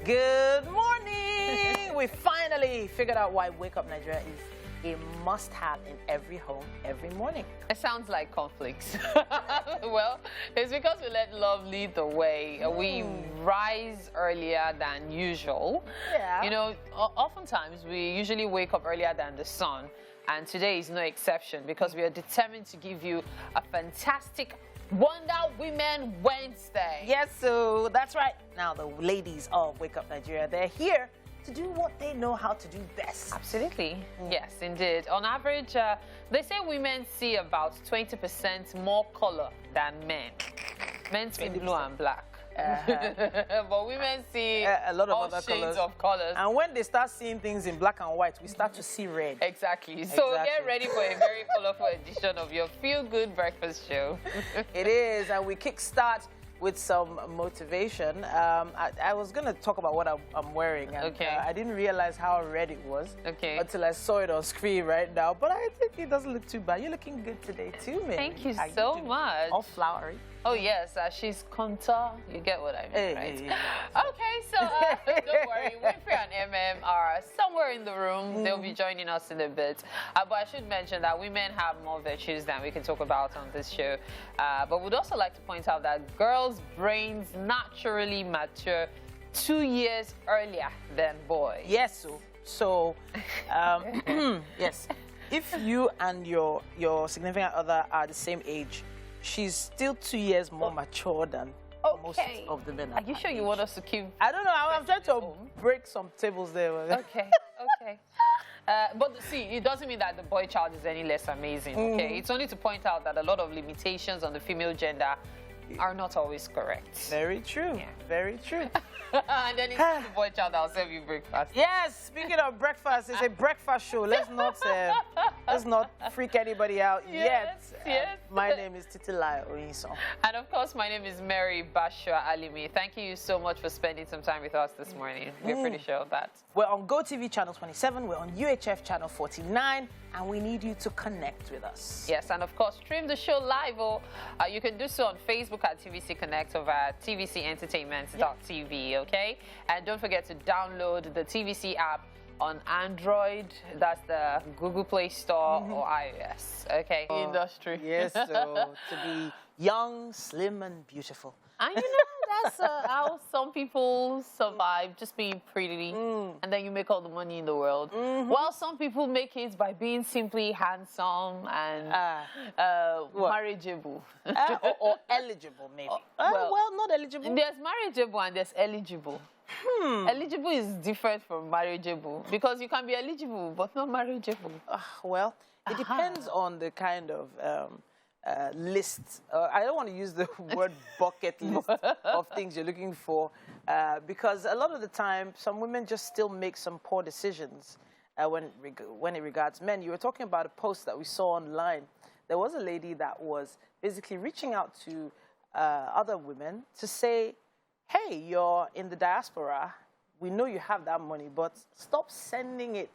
Good morning! We finally figured out why Wake Up Nigeria is a must-have in every home every morning. It sounds like conflicts. Well, it's because we let love lead the way. We rise earlier than usual. Yeah. You know, oftentimes we usually wake up earlier than the sun. And today is no exception because we are determined to give you a fantastic Wonder Women Wednesday. Yes, so that's right. Now the ladies of Wake Up Nigeria, they're here to do what they know how to do best. Absolutely. Yes, indeed. On average, they say women see about 20% more color than men. Men see blue and black. But women see a lot of all other shades colors. of colors. And when they start seeing things in black and white, we start to see red. Exactly. So get ready for a very colorful edition of your feel-good breakfast show. It is, and we kickstart with some motivation. I was going to talk about what I'm wearing, and I didn't realize how red it was until I saw it on screen right now. But I think it doesn't look too bad. You're looking good today too, man. Thank you so much. All flowery. Oh yes, she's contour. You get what I mean, right? Okay, so don't worry. Winfrey and MM are somewhere in the room. They'll be joining us in a bit. But I should mention that women have more virtues than we can talk about on this show. But we'd also like to point out that girls' brains naturally mature 2 years earlier than boys. Yes, so yes, if you and your significant other are the same age, she's still 2 years more mature than most of the men. Are you sure you want us to keep? I don't know. I'm trying to break some tables there. Okay. But see, it doesn't mean that the boy child is any less amazing. Okay, it's only to point out that a lot of limitations on the female gender are not always correct. Very true. Yeah. Very true. And then it's the boy child that'll serve you breakfast. Yes, speaking of breakfast, it's a breakfast show. Let's not freak anybody out yet. Yes. My name is Titilai Oyinson. And of course, my name is Mary Bashua Alimi. Thank you so much for spending some time with us this morning. We're pretty sure of that. We're on GOTV channel 27, we're on UHF channel 49, and we need you to connect with us. Yes, and of course, stream the show live. You can do so on Facebook at TVC Connect over at tvcentertainment.tv, okay? And don't forget to download the TVC app on Android. That's the Google Play Store or iOS, okay? Industry. Yes, so to be young, slim, and beautiful. And you know, that's how some people survive, just being pretty, and then you make all the money in the world. While some people make it by being simply handsome and marriageable. Or eligible, maybe. Well, not eligible. There's marriageable and there's eligible. Eligible is different from marriageable because you can be eligible but not marriageable. Well, it depends on the kind of list. I don't want to use the word bucket list of things you're looking for because a lot of the time some women just still make some poor decisions when it regards men. You were talking about a post that we saw online. There was a lady that was basically reaching out to other women to say, hey, you're in the diaspora. We know you have that money, but stop sending it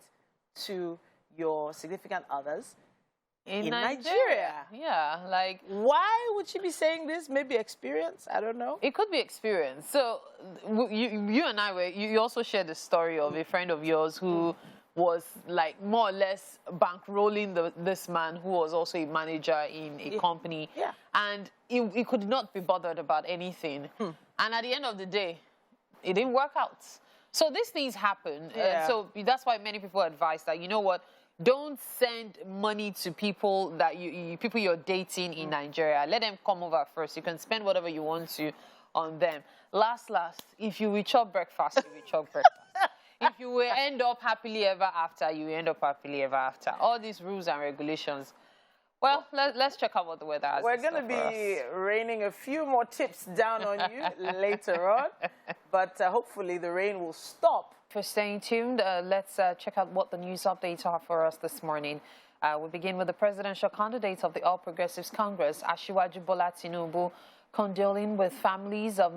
to your significant others in Nigeria. Yeah, like... Why would she be saying this? Maybe experience? I don't know. It could be experience. So you and I, you also shared the story of a friend of yours who was like more or less bankrolling this man who was also a manager in a company. Yeah. And he could not be bothered about anything. And at the end of the day, it didn't work out. So these things happen. So that's why many people advise that, you know what, don't send money to people that people you're dating in Nigeria. Let them come over first. You can spend whatever you want to on them. Last, if you will chop breakfast, you will chop breakfast. If you will end up happily ever after, you end up happily ever after. All these rules and regulations. Well, let's check out what the weather has. We're going to be raining a few more tips down on you later on, but hopefully the rain will stop. For staying tuned, let's check out what the news updates are for us this morning. We begin with the presidential candidate of the All Progressives Congress, Asiwaju Bola Tinubu, condoling with families of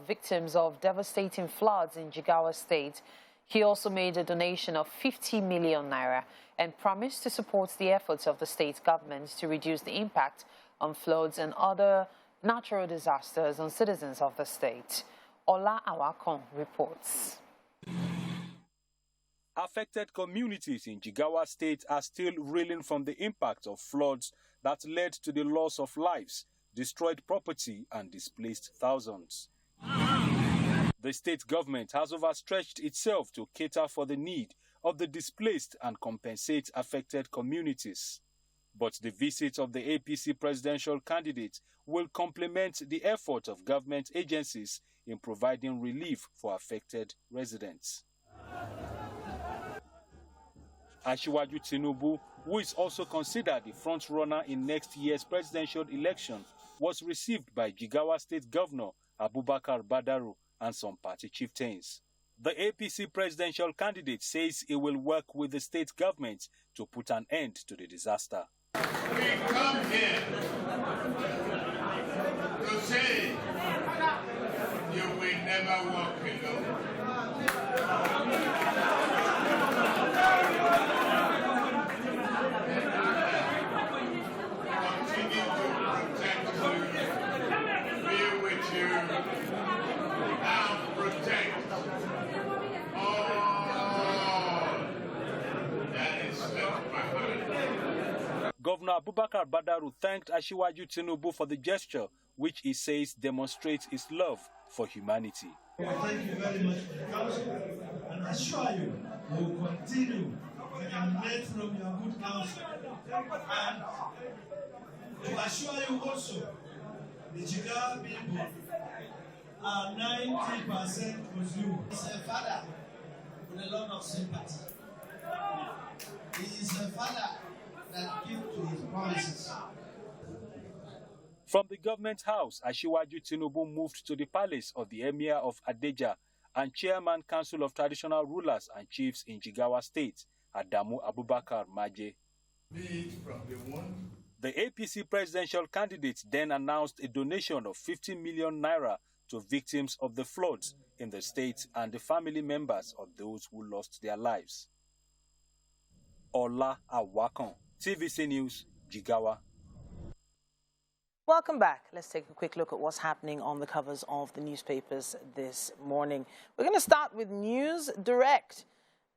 victims of devastating floods in Jigawa State. He also made a donation of 50 million naira and promised to support the efforts of the state government to reduce the impact on floods and other natural disasters on citizens of the state. Ola Awakon reports. Affected communities in Jigawa State are still reeling from the impact of floods that led to the loss of lives, destroyed property, and displaced thousands. The state government has overstretched itself to cater for the need of the displaced and compensate affected communities. But the visit of the APC presidential candidate will complement the effort of government agencies in providing relief for affected residents. Asiwaju Tinubu, who is also considered the front-runner in next year's presidential election, was received by Jigawa State Governor Abubakar Badaru and some party chieftains. The APC presidential candidate says he will work with the state government to put an end to the disaster. We come here to say you will never walk alone. Continue to protect you, be with you, and protect all that is left behind. Governor Abubakar Badaru thanked Asiwaju Tinubu for the gesture, which he says demonstrates his love for humanity. Thank you very much for the counsel, and I assure you we will continue to emulate from your good counsel. And to assure you also, the Jigawa people are 90% Muslim. He's a father with a lot of sympathy. He is a father that keeps to his promises. From the government house, Asiwaju Tinubu moved to the palace of the Emir of Adeja and Chairman Council of Traditional Rulers and Chiefs in Jigawa State, Adamu Abubakar Maje. The APC presidential candidate then announced a donation of 50 million naira to victims of the floods in the state and the family members of those who lost their lives. Ola Awakon, TVC News, Jigawa. Welcome back. Let's take a quick look at what's happening on the covers of the newspapers this morning. We're going to start with News Direct,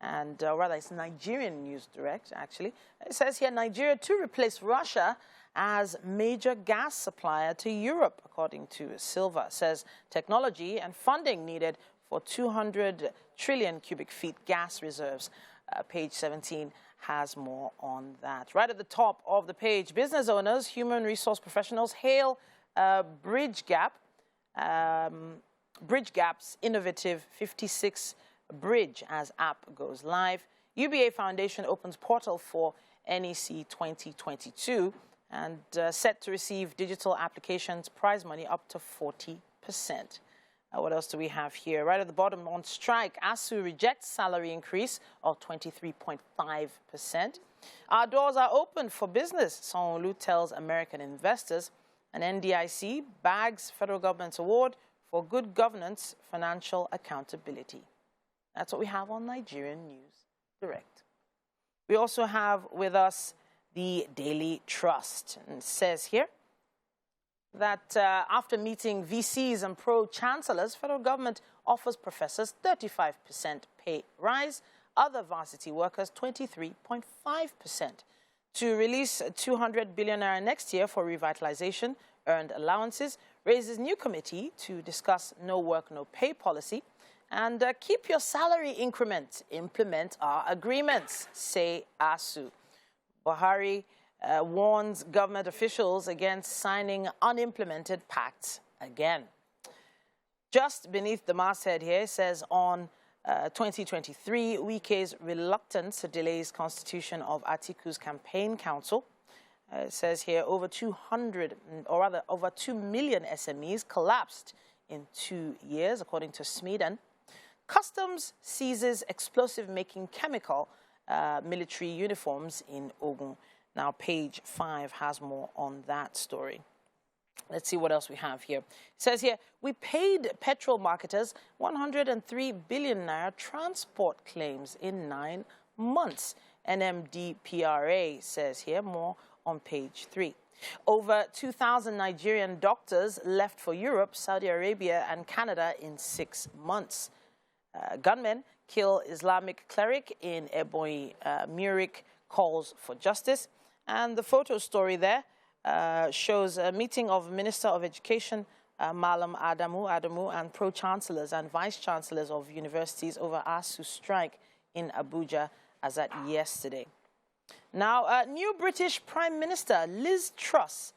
and rather it's Nigerian News Direct, actually. It says here, Nigeria to replace Russia as major gas supplier to Europe, according to Silva. It says technology and funding needed for 200 trillion cubic feet gas reserves. Page 17 has more on that. Right at the top of the page, business owners, human resource professionals hail Bridgegap's innovative 56 bridge as app goes live. UBA Foundation opens portal for NEC 2022 and set to receive digital applications prize money up to 40%. What else do we have here? Right at the bottom, on strike, ASU rejects salary increase of 23.5%. Our doors are open for business, Sanwo-Olu tells American investors. And NDIC bags federal government's award for good governance, financial accountability. That's what we have on Nigerian News Direct. We also have with us the Daily Trust. And it says here that after meeting VCs and pro-chancellors, federal government offers professors 35% pay rise, other varsity workers 23.5%. To release 200 billion naira next year for revitalization, earned allowances, raises new committee to discuss no work, no pay policy, and keep your salary increment, implement our agreements, say ASU. Buhari warns government officials against signing unimplemented pacts again. Just beneath the masthead here, it says on 2023, Wike's reluctance to delay his constitution of Atiku's campaign council. It says here over 200, or rather over 2 million SMEs collapsed in 2 years, according to Smeden. Customs seizes explosive-making chemical military uniforms in Ogun. Now, page 5 has more on that story. Let's see what else we have here. It says here, we paid petrol marketers 103 billion naira transport claims in 9 months. NMDPRA says here, more on page 3. Over 2,000 Nigerian doctors left for Europe, Saudi Arabia, and Canada in 6 months. Gunmen kill Islamic cleric in Ebonyi. Murik calls for justice. And the photo story there shows a meeting of Minister of Education, Malam Adamu, and pro-chancellors and vice-chancellors of universities over ASU strike in Abuja as at yesterday. Now, new British Prime Minister Liz Truss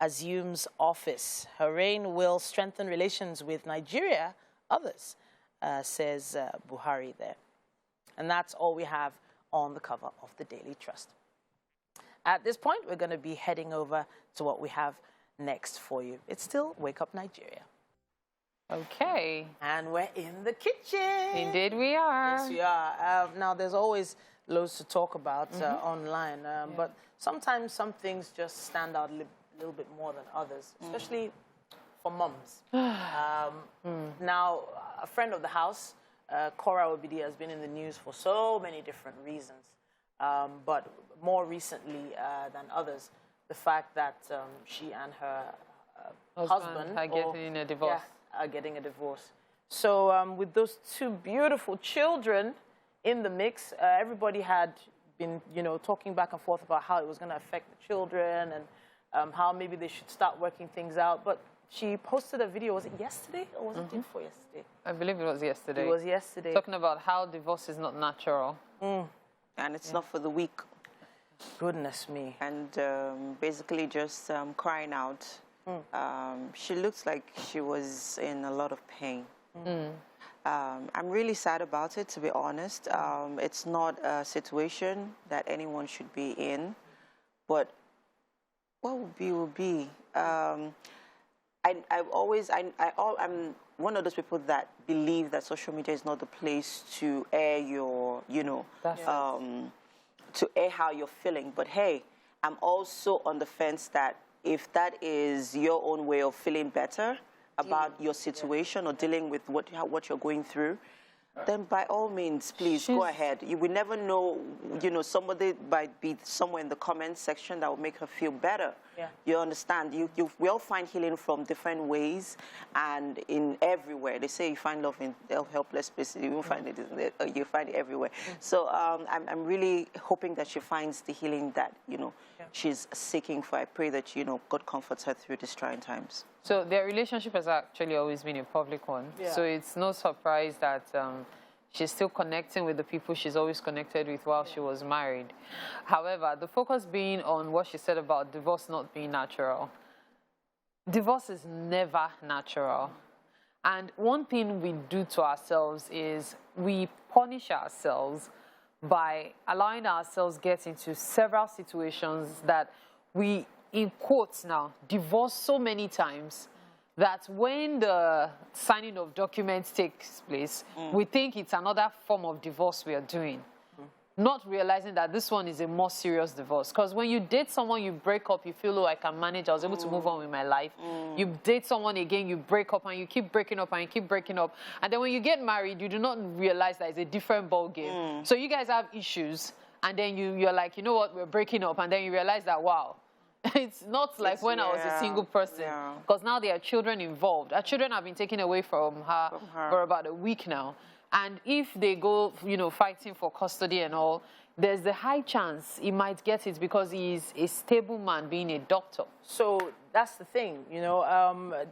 assumes office. Her reign will strengthen relations with Nigeria, others, says Buhari there. And that's all we have on the cover of the Daily Trust. At this point, we're going to be heading over to what we have next for you. It's still Wake Up Nigeria. Okay. And we're in the kitchen. Indeed we are. Yes, we are. Now, there's always loads to talk about online, but sometimes some things just stand out a little bit more than others, especially for mums. Now, a friend of the house, Cora Obidi, has been in the news for so many different reasons, but more recently than others, the fact that she and her husband are getting a divorce. Yeah, are getting a divorce. So with those two beautiful children in the mix, everybody had been, talking back and forth about how it was going to affect the children and how maybe they should start working things out. But she posted a video, was it yesterday or was it day before yesterday? I believe it was yesterday. It was yesterday. Talking about how divorce is not natural. And it's not for the weak. Goodness me. And basically just crying out. She looks like she was in a lot of pain. I'm really sad about it, to be honest. It's not a situation that anyone should be in, but what will be, will be. I'm one of those people that believe that social media is not the place to air your, to air how you're feeling. But hey, I'm also on the fence that if that is your own way of feeling better about your situation or dealing with what you're going through, then by all means, please go ahead. You will never know, somebody might be somewhere in the comment section that will make her feel better. Yeah. You understand? We all find healing from different ways and in everywhere. They say you find love in helpless places. You will find it, you find it everywhere. So I'm really hoping that she finds the healing that, she's seeking for. I pray that, God comforts her through these trying times. So their relationship has actually always been a public one. Yeah. So it's no surprise that she's still connecting with the people she's always connected with while she was married. However, the focus being on what she said about divorce not being natural. Divorce is never natural. And one thing we do to ourselves is we punish ourselves by allowing ourselves get into several situations that we, in quotes now, divorce so many times that when the signing of documents takes place, we think it's another form of divorce we are doing, not realizing that this one is a more serious divorce. Because when you date someone, you break up, you feel, oh, I can manage, I was able to move on with my life. You date someone again, you break up, and you keep breaking up, and you keep breaking up. And then when you get married, you do not realize that it's a different ball game. So you guys have issues, and then you're like, you know what, we're breaking up. And then you realize that, wow, it's not like when I was a single person, because now there are children involved. Our children have been taken away from her for about a week now. And if they go, fighting for custody and all, there's the high chance he might get it because he's a stable man being a doctor. So that's the thing,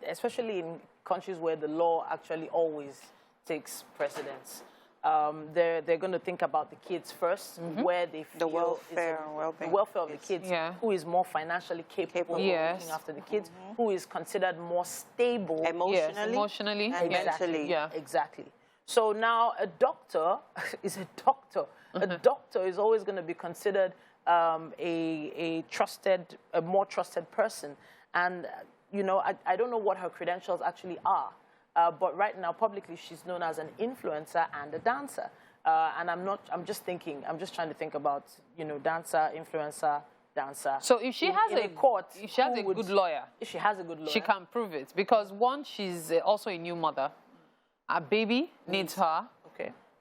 especially in countries where the law actually always takes precedence. They're going to think about the kids first, where they feel the welfare of the kids, who is more financially capable of looking after the kids, who is considered more stable emotionally and mentally. Yeah, exactly. So now a doctor is a doctor. A doctor is always going to be considered a more trusted person. And I don't know what her credentials actually are. But right now, publicly, she's known as an influencer and a dancer. And I'm just trying to think about, dancer, influencer, dancer. So if she has a court, if she has a good lawyer, she can prove it. Because one, she's also a new mother. A baby needs her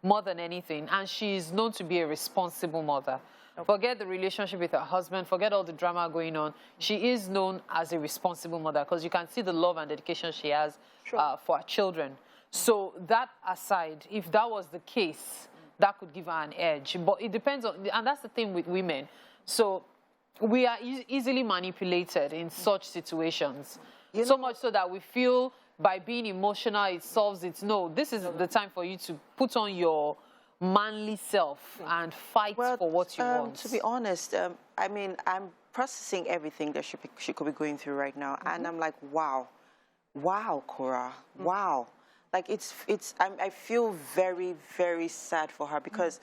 more than anything. And she's known to be a responsible mother. Forget the relationship with her husband, forget all the drama going on. She is known as a responsible mother because you can see the love and dedication she has for her children. So that aside, if that was the case, that could give her an edge. But it depends on, and that's the thing with women. So we are easily manipulated in such situations. So much so that we feel by being emotional, it solves it. No, this is the time for you to put on your manly self and fight for what you want. To be honest, I mean, I'm processing everything that she could be going through right now. And I'm like, wow, Cora, wow. Like, I feel very, very sad for her because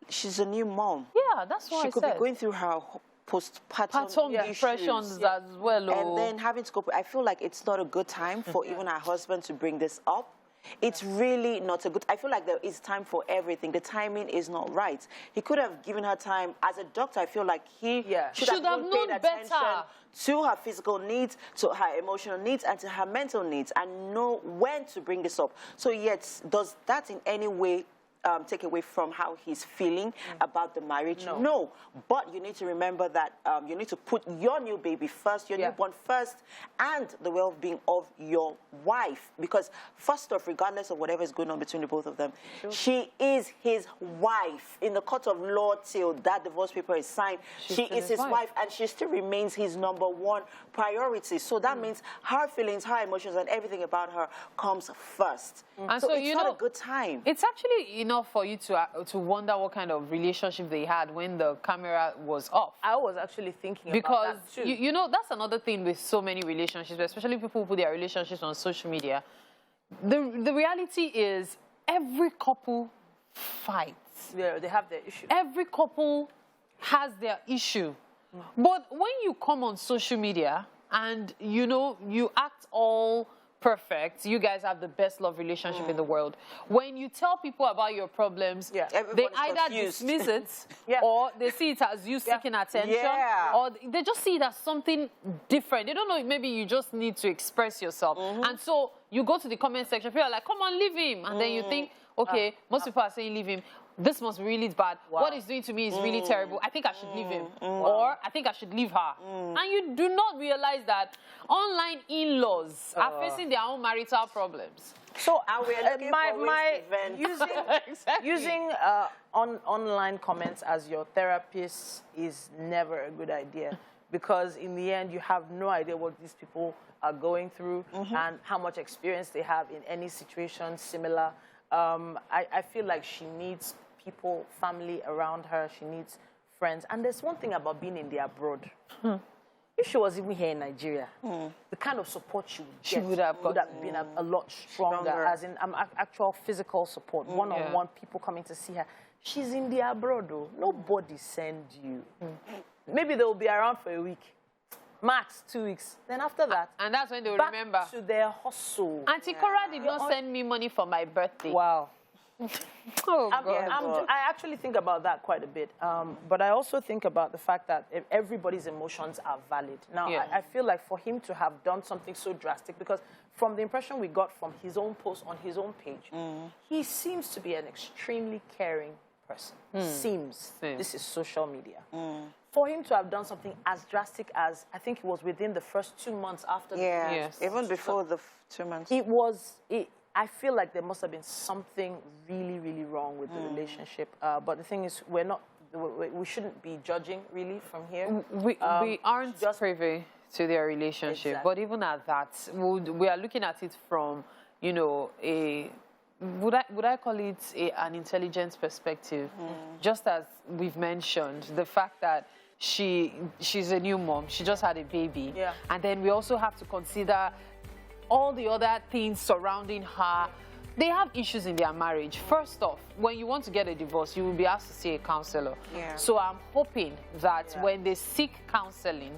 she's a new mom. Yeah, that's what I said. She could be going through her postpartum depressions as well. And then having to go, I feel like it's not a good time for even her husband to bring this up. It's really not a good, I feel like there is time for everything. The timing is not right. He could have given her time. As a doctor, I feel like he should have known better to her physical needs, to her emotional needs, and to her mental needs, and know when to bring this up. So yes, does that in any way take away from how he's feeling about the marriage? No. But you need to remember that you need to put your new baby first, your newborn first, and the well-being of your wife. Because first off, regardless of whatever is going on between the both of them, she is his wife. In the court of law, till that divorce paper is signed, she is his wife, and she still remains his #1 priority. So that means her feelings, her emotions, and everything about her comes first. And so it's not a good time. It's actually enough for you to wonder what kind of relationship they had when the camera was off. I was actually thinking because about that too. You know, that's another thing with so many relationships, especially people who put their relationships on social media. The reality is every couple fights. Yeah, they have their issue. Every couple has their issue. But when you come on social media and, you know, you act all perfect, you guys have the best love relationship in the world. When you tell people about your problems, they either dismiss it or they see it as you seeking attention, or they just see it as something different. They don't know, maybe you just need to express yourself. And so you go to the comment section, people are like, come on, leave him. And then you think, okay, most people are saying leave him. This must be really bad. What he's doing to me is really terrible. I think I should leave him. Or I think I should leave her. And you do not realize that online in-laws are facing their own marital problems. So using online comments as your therapist is never a good idea, because in the end you have no idea what these people are going through and how much experience they have in any situation similar. I feel like she needs people, family around her. She needs friends. And there's one thing about being in the abroad. If she was even here in Nigeria, the kind of support she would get would have been a lot stronger, as in actual physical support, one-on-one people coming to see her. She's in the abroad, though. Nobody send you. Maybe they'll be around for a week. Max 2 weeks. Then after that, and that's when they'll back remember to their hustle. Auntie Cora did not send me money for my birthday. Wow. God. I actually think about that quite a bit. But I also think about the fact that everybody's emotions are valid. Now, I feel like for him to have done something so drastic, because from the impression we got from his own post on his own page, he seems to be an extremely caring person. Seems. This is social media. For him to have done something as drastic as, I think it was within the first 2 months after the even before the 2 months. I feel like there must have been something really, really wrong with the relationship. But the thing is, we shouldn't be judging really from here. We aren't just privy to their relationship. But even at that, we are looking at it from, you know, would I call it an intelligence perspective? Just as we've mentioned, the fact that she's a new mom, she just had a baby. And then we also have to consider all the other things surrounding her. They have issues in their marriage. First off, when you want to get a divorce, you will be asked to see a counselor. So I'm hoping that when they seek counseling,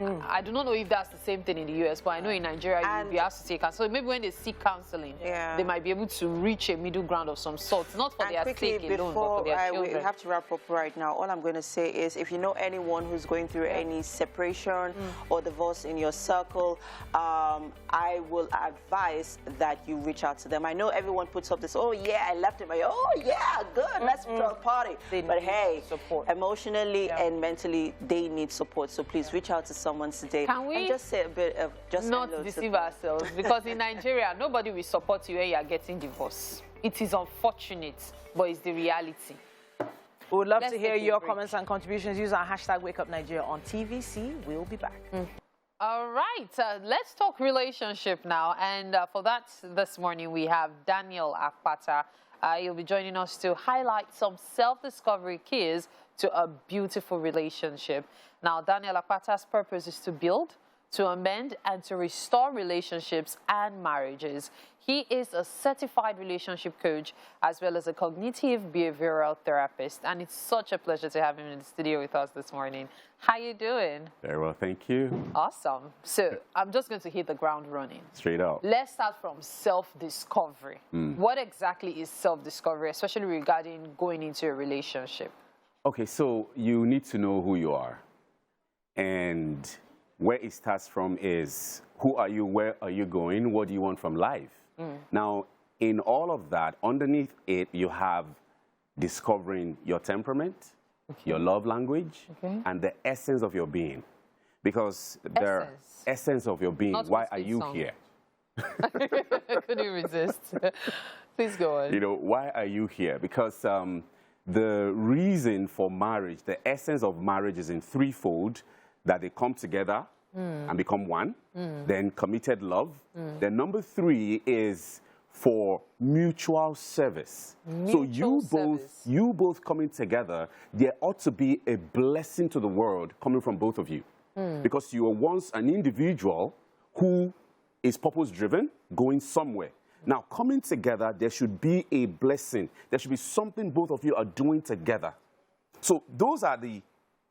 I do not know if that's the same thing in the US, but I know in Nigeria you'll be asked to take counseling. So maybe when they seek counseling, they might be able to reach a middle ground of some sort, not for their sake alone, but for their children. We have to wrap up right now. All I'm going to say is, if you know anyone who's going through any separation or divorce in your circle, I will advise that you reach out to them. I know everyone puts up this, oh yeah, I left him. Oh yeah, good, let's party. But hey, emotionally and mentally, they need support. So please reach out to someone today. Can we and just say a bit of not deceive ourselves? Because in Nigeria, nobody will support you when you are getting divorced. It is unfortunate, but it's the reality. We would love to hear your comments and contributions. Use our hashtag #WakeUpNigeria on TVC. We'll be back. All right, let's talk relationship now. And for that, this morning, we have Daniel Akpata. He'll be joining us to highlight some self-discovery keys to a beautiful relationship. Now, Daniel Akpata's purpose is to build, to amend, and to restore relationships and marriages. He is a certified relationship coach as well as a cognitive behavioral therapist. And it's such a pleasure to have him in the studio with us this morning. How you doing? Very well, thank you. Awesome. So I'm just going to hit the ground running. Straight up. Let's start from self-discovery. What exactly is self-discovery, especially regarding going into a relationship? Okay, so you need to know who you are. And where it starts from is, who are you, where are you going, what do you want from life? Now, in all of that, underneath it, you have discovering your temperament, your love language, and the essence of your being. Because the essence of your being, why are you here? Couldn't resist. Please go on. You know, why are you here? Because the reason for marriage, the essence of marriage is in threefold: that they come together and become one, then committed love. Then number 3 is for mutual service. So you both coming together, there ought to be a blessing to the world coming from both of you. Because you were once an individual who is purpose-driven, going somewhere. Now, coming together, there should be a blessing. There should be something both of you are doing together. So those are the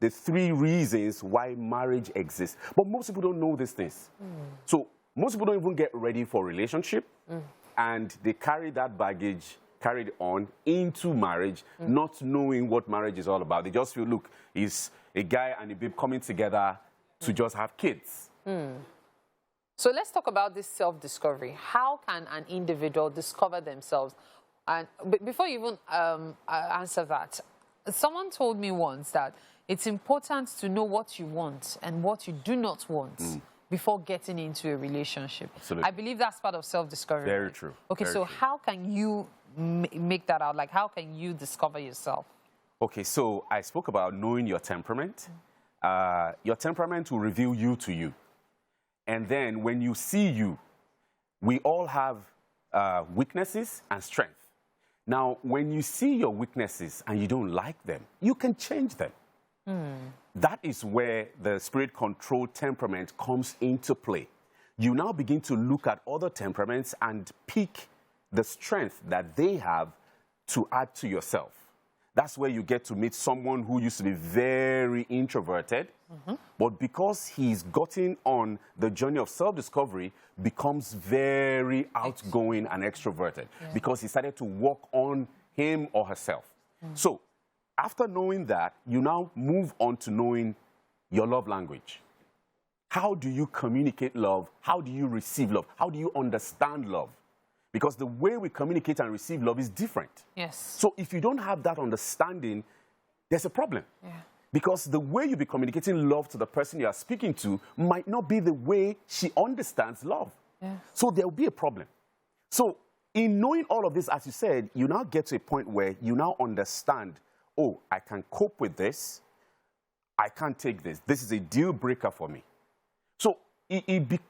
3 reasons why marriage exists. But most people don't know these things. So most people don't even get ready for a relationship. And they carry that baggage, carried on into marriage, not knowing what marriage is all about. They just feel, look, it's a guy and a babe coming together to just have kids. So let's talk about this self-discovery. How can an individual discover themselves? And before you even answer that, someone told me once that it's important to know what you want and what you do not want before getting into a relationship. Absolutely. I believe that's part of self-discovery. Very true. Okay, Very so true. how can you make that out? Like, how can you discover yourself? Okay, so I spoke about knowing your temperament. Your temperament will reveal you to you. And then when you see you, we all have weaknesses and strength. Now, when you see your weaknesses and you don't like them, you can change them. That is where the spirit-controlled temperament comes into play. You now begin to look at other temperaments and pick the strength that they have to add to yourself. That's where you get to meet someone who used to be very introverted, but because he's gotten on the journey of self-discovery, becomes very outgoing and extroverted because he started to work on him or herself. So after knowing that, you now move on to knowing your love language. How do you communicate love? How do you receive love? How do you understand love? Because the way we communicate and receive love is different. Yes. So if you don't have that understanding, there's a problem. Because the way you be communicating love to the person you are speaking to might not be the way she understands love. So there will be a problem. So in knowing all of this, as you said, you now get to a point where you now understand, oh, I can cope with this. I can't take this. This is a deal breaker for me. So it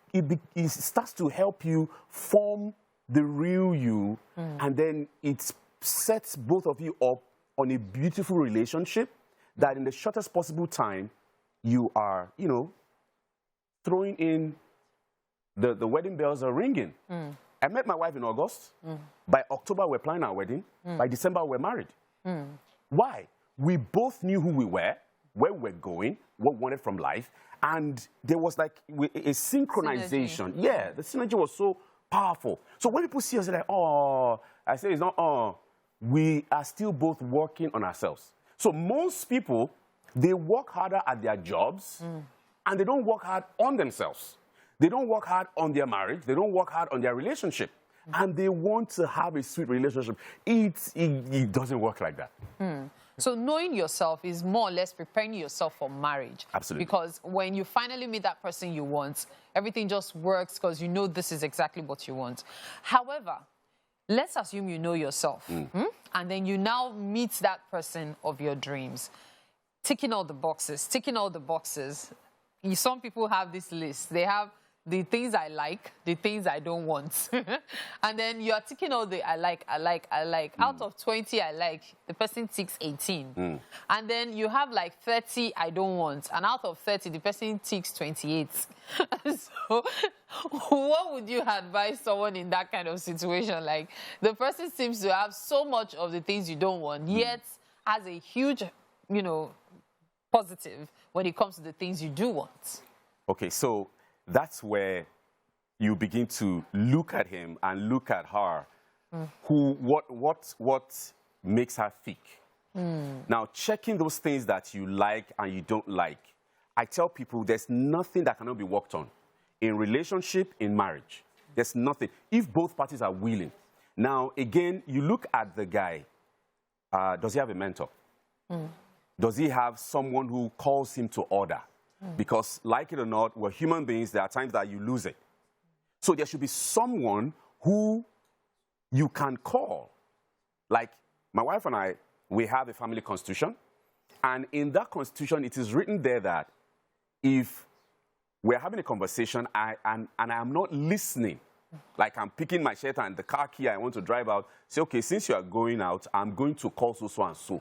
starts to help you form the real you, and then it sets both of you up on a beautiful relationship that in the shortest possible time, you are, you know, throwing in the wedding bells are ringing. I met my wife in August. By October, we're planning our wedding. By December, we're married. Why? We both knew who we were. where we're going, what we wanted from life, and there was like a synchronization. Synergy. Yeah, the synergy was so powerful. So when people see us, they're like, oh, I say it's not, oh, we are still both working on ourselves. So most people, they work harder at their jobs, and they don't work hard on themselves. They don't work hard on their marriage. They don't work hard on their relationship. And they want to have a sweet relationship. It doesn't work like that. So knowing yourself is more or less preparing yourself for marriage. Absolutely. Because when you finally meet that person you want, everything just works because you know this is exactly what you want. However, let's assume you know yourself. And then you now meet that person of your dreams. Ticking all the boxes, Some people have this list. They have the things I like, the things I don't want. And then you are ticking all the I like. Out of 20 I like, the person ticks 18. And then you have like 30 I don't want. And out of 30, the person ticks 28. So what would you advise someone in that kind of situation? Like, the person seems to have so much of the things you don't want, yet has a huge, positive when it comes to the things you do want. Okay, so that's where you begin to look at him and look at her, what makes her thick. Now, checking those things that you like and you don't like, I tell people there's nothing that cannot be worked on. In relationship, in marriage, there's nothing. If both parties are willing. Now, again, you look at the guy. Does he have a mentor? Does he have someone who calls him to order? Because, like it or not, we're human beings. There are times that you lose it. So there should be someone who you can call. Like my wife and I, we have a family constitution. And in that constitution, it is written there that if we're having a conversation and I'm not listening, like I'm picking my shirt and the car key, I want to drive out, say, okay, since you are going out, I'm going to call so and so.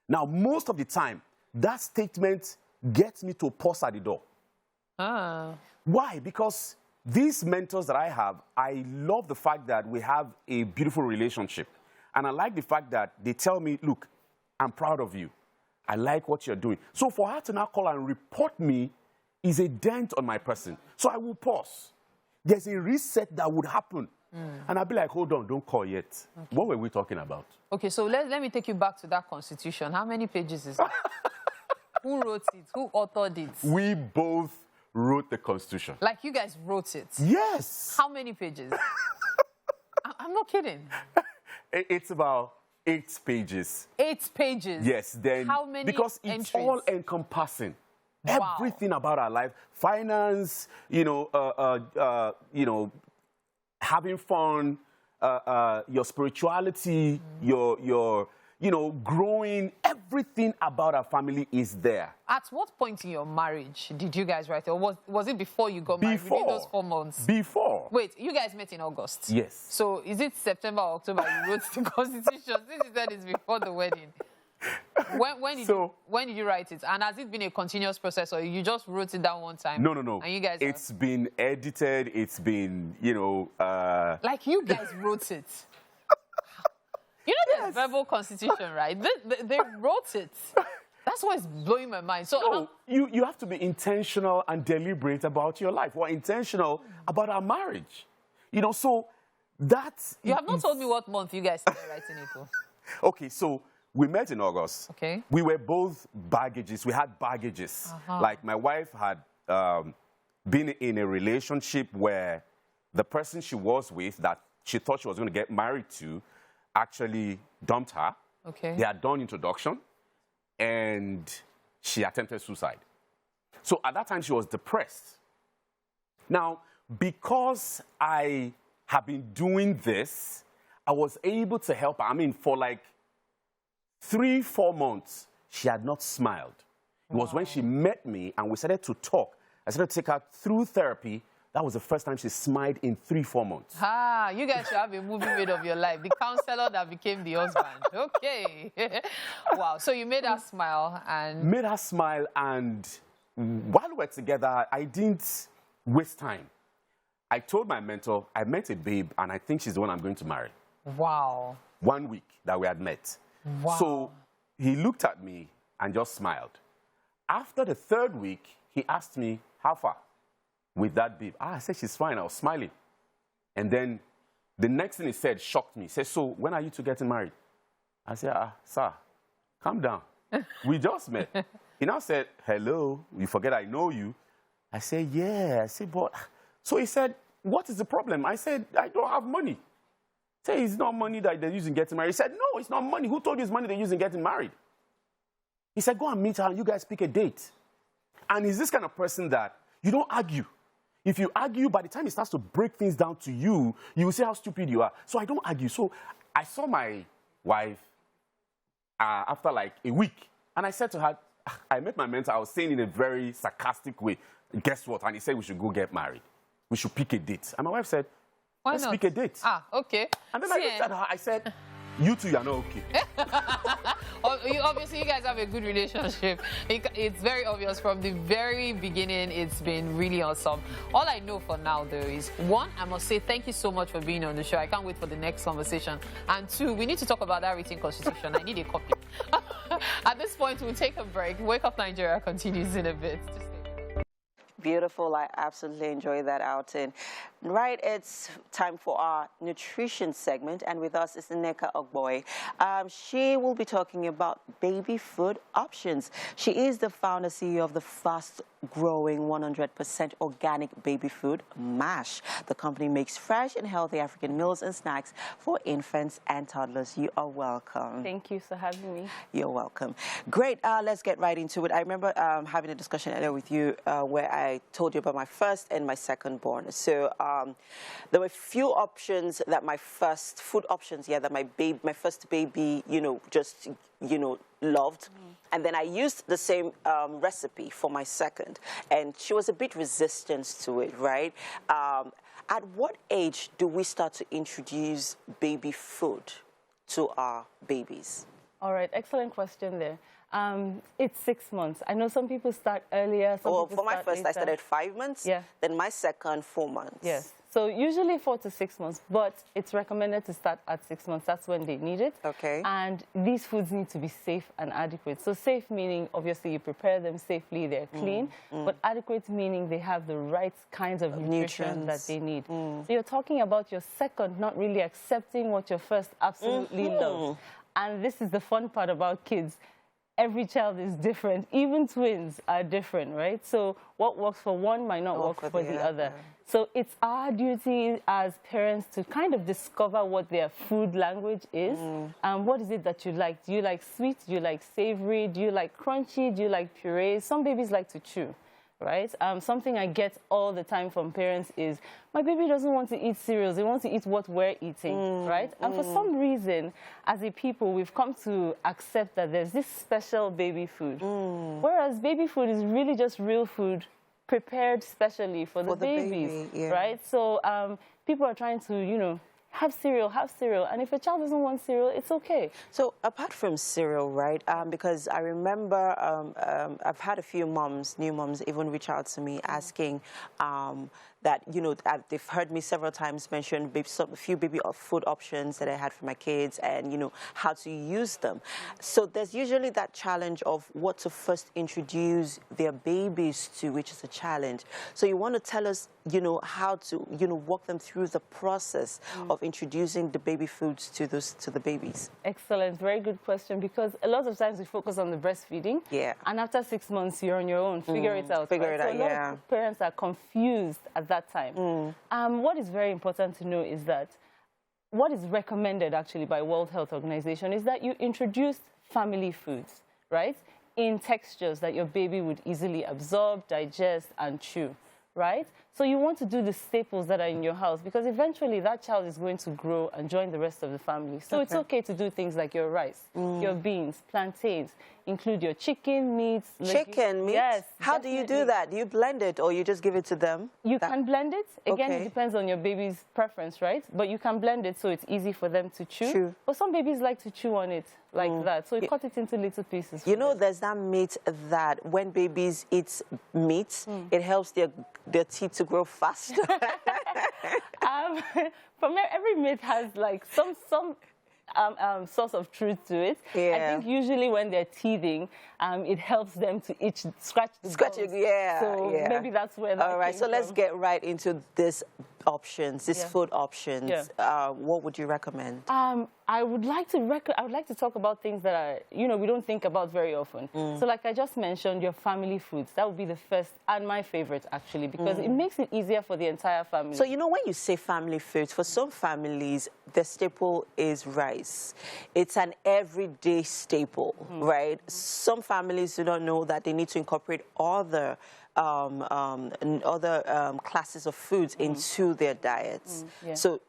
Now, most of the time, that statement gets me to pause at the door. Why? Because these mentors that I have, I love the fact that we have a beautiful relationship. And I like the fact that they tell me, look, I'm proud of you. I like what you're doing. So for her to now call and report me is a dent on my person. So I will pause. There's a reset that would happen. And I'll be like, hold on, don't call yet. Okay. What were we talking about? Okay, so let me take you back to that constitution. How many pages is it? Who wrote it? Who authored it? We both wrote the constitution. Like, you guys wrote it? Yes. How many pages? I'm not kidding. It's about 8 pages. 8 pages? Yes. Then, how many because it's entries? all encompassing. Wow. Everything about our life, finance, having fun, your spirituality, your growing, everything about our family is there. At what point in your marriage did you guys write it? Or was it before you got married? Within those 4 months? Before. Wait, you guys met in August? Yes. So is it September or October you wrote the constitution? Since you said it's before the wedding. When did you write it? And has it been a continuous process, or you just wrote it down one time? No. And you guys it's been edited. It's been, like, you guys wrote it. There's verbal constitution, right? They wrote it. That's what's blowing my mind. So no, you have to be intentional and deliberate about your life. We're intentional about our marriage. So that's... You have not told me what month you guys started writing it for. Okay, so we met in August. Okay. We were both baggages. We had baggages. Like, my wife had been in a relationship where the person she was with, that she thought she was going to get married to, actually dumped her. Okay. They had done introduction, and she attempted suicide. So at that time, she was depressed. Now, because I have been doing this, I was able to help her. I mean, for like 3-4 months, she had not smiled. It was when she met me and we started to talk. I started to take her through therapy. That was the first time she smiled in 3-4 months. You guys should have a movie made of your life. The counselor that became the husband. Okay. Wow. So you made her smile and... Made her smile, and while we were together, I didn't waste time. I told my mentor, I met a babe, and I think she's the one I'm going to marry. Wow. 1 week that we had met. Wow. So he looked at me and just smiled. after the 3rd week, he asked me, how far with that babe? I said, she's fine. I was smiling. And then the next thing he said shocked me. He said, so when are you two getting married? I said, sir, calm down. We just met. He now said, hello, you forget I know you. I said, yeah. I said, but... So he said, what is the problem? I said, I don't have money. He said, it's not money that they're using getting married. He said, no, it's not money. Who told you it's money they're using getting married? He said, go and meet her and you guys pick a date. And he's this kind of person that you don't argue. If you argue, by the time he starts to break things down to you, you will see how stupid you are. So I don't argue. So I saw my wife after like a week. And I said to her, I met my mentor. I was saying in a very sarcastic way, guess what? And he said we should go get married. We should pick a date. And my wife said, let's pick a date. Okay. And then I looked at her, I said, you two, you're not okay. Obviously, you guys have a good relationship. It's very obvious from the very beginning. It's been really awesome. All I know for now, though, is 1, I must say thank you so much for being on the show. I can't wait for the next conversation. And 2, we need to talk about that written constitution. I need a copy. At this point, we'll take a break. Wake Up Nigeria continues in a bit. Beautiful. I absolutely enjoy that outing. Right, it's time for our nutrition segment, and with us is Nneka Ogboy. She will be talking about baby food options. She is the founder CEO of the fast-growing 100% organic baby food, MASH. The company makes fresh and healthy African meals and snacks for infants and toddlers. You are welcome. Thank you for having me. You're welcome. Great. Let's get right into it. I remember having a discussion earlier with you where I told you about my first and my second born. So there were few options that my first food options, that my first baby, just, loved. And then I used the same recipe for my second. And she was a bit resistant to it, right? At what age do we start to introduce baby food to our babies? All right, excellent question there. It's 6 months. I know some people start earlier. For my first, later. I started 5 months. Yeah. Then my second, 4 months. Yes. So usually 4 to 6 months, but it's recommended to start at 6 months. That's when they need it. Okay. And these foods need to be safe and adequate. So safe meaning, obviously, you prepare them safely, they're clean. But adequate meaning they have the right kinds of nutrition that they need. So you're talking about your second not really accepting what your first absolutely loves. And this is the fun part about kids. Every child is different. Even twins are different, right? So what works for one might not work for the other. So it's our duty as parents to kind of discover what their food language is. And what is it that you like? Do you like sweet? Do you like savory? Do you like crunchy? Do you like purees? Some babies like to chew, right? Something I get all the time from parents is, my baby doesn't want to eat cereals. They want to eat what we're eating, right? And for some reason, as a people, we've come to accept that there's this special baby food. Whereas baby food is really just real food prepared specially for the babies, right? So people are trying to, have cereal. And if a child doesn't want cereal, it's okay. So apart from cereal, right, because I remember I've had a few moms, new moms, even reach out to me asking that, they've heard me several times mention a few baby food options that I had for my kids and, how to use them. So there's usually that challenge of what to first introduce their babies to, which is a challenge. So you want to tell us, how to, walk them through the process of introducing the baby foods to the babies? Excellent. Very good question, because a lot of times we focus on the breastfeeding. Yeah. And after 6 months, you're on your own. Figure it out. Figure it out, so a lot of parents are confused at that time. What is very important to know is that what is recommended actually by World Health Organization is that you introduce family foods, right, in textures that your baby would easily absorb, digest, and chew, right? So you want to do the staples that are in your house, because eventually that child is going to grow and join the rest of the family. So it's okay to do things like your rice, your beans, plantains, include your chicken, meats. Chicken, meat? Yes. How do you do that? Do you blend it or you just give it to them? You can blend it. Again, it depends on your baby's preference, right? But you can blend it so it's easy for them to chew. But some babies like to chew on it like that. So you cut it into little pieces. There's that myth that when babies eat meat, it helps their teeth to grow faster. From every myth has like some source of truth to it. Yeah. I think usually when they're teething, it helps them to scratch the gums. Yeah. So maybe that's where that All right, came so let's from. get right into this options, these food options. Yeah. What would you recommend? I would like to talk about things that are, we don't think about very often. So like I just mentioned, your family foods. That would be the first and my favorite, actually, because it makes it easier for the entire family. So, when you say family foods, for some families, the staple is rice. It's an everyday staple, right? Some families do not know that they need to incorporate other classes of foods into their diets. So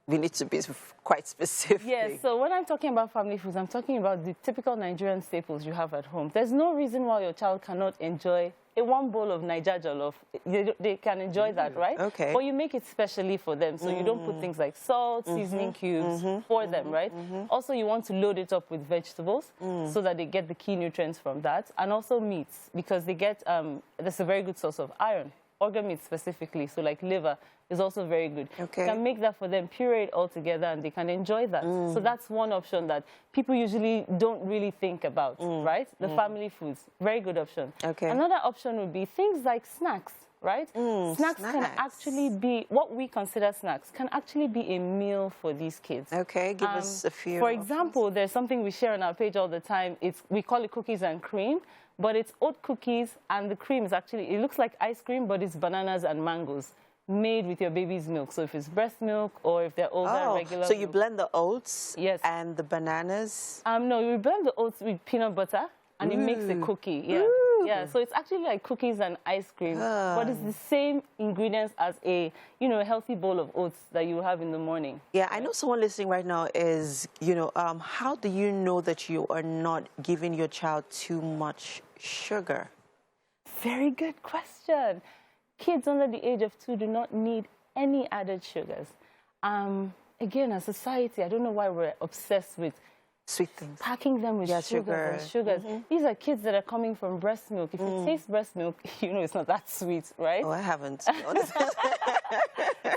we need to be quite specific. Yes, so when I'm talking about family foods, I'm talking about the typical Nigerian staples you have at home. There's no reason why your child cannot enjoy one bowl of Niger jollof. They can enjoy that, right? Okay. But you make it specially for them, so you don't put things like salt, seasoning cubes for them, right? Also, you want to load it up with vegetables so that they get the key nutrients from that, and also meats, because they get, that's a very good source of iron. Organ meat specifically, so like liver, is also very good. Okay. You can make that for them, puree it all together, and they can enjoy that. So that's one option that people usually don't really think about, right? The family foods, very good option. Okay. Another option would be things like snacks, right? Snacks can actually be, what we consider snacks, can actually be a meal for these kids. Okay, give us a few. For example, there's something we share on our page all the time. We call it cookies and cream. But it's oat cookies, and the cream is actually, it looks like ice cream, but it's bananas and mangoes made with your baby's milk. So if it's breast milk or if they're older, regular so you milk. blend the oats and the bananas? No, you blend the oats with peanut butter, and it makes a cookie. Yeah, so it's actually like cookies and ice cream, but it's the same ingredients as a, a healthy bowl of oats that you have in the morning. Yeah, I know someone listening right now is, how do you know that you are not giving your child too much sugar? Very good question. Kids under the age of 2 do not need any added sugars. Again, as a society, I don't know why we're obsessed with sweet things, packing them with sugars. These are kids that are coming from breast milk. If you taste breast milk, it's not that sweet, right? Oh, I haven't.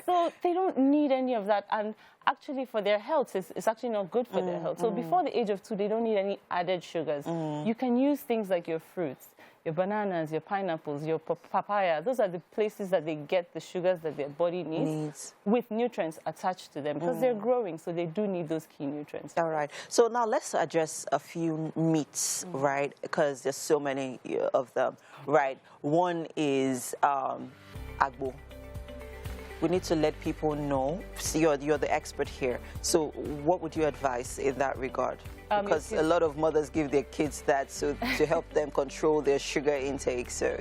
So they don't need any of that. And actually, for their health, it's actually not good for their health. So before the age of 2, they don't need any added sugars. You can use things like your fruits, your bananas, your pineapples, your papaya. Those are the places that they get the sugars that their body needs. With nutrients attached to them, because they're growing, so they do need those key nutrients. All right. So now let's address a few meats, right? Because there's so many of them, right? One is agbo. We need to let people know. So you're the expert here. So what would you advise in that regard? Because a lot of mothers give their kids that to help them control their sugar intake. So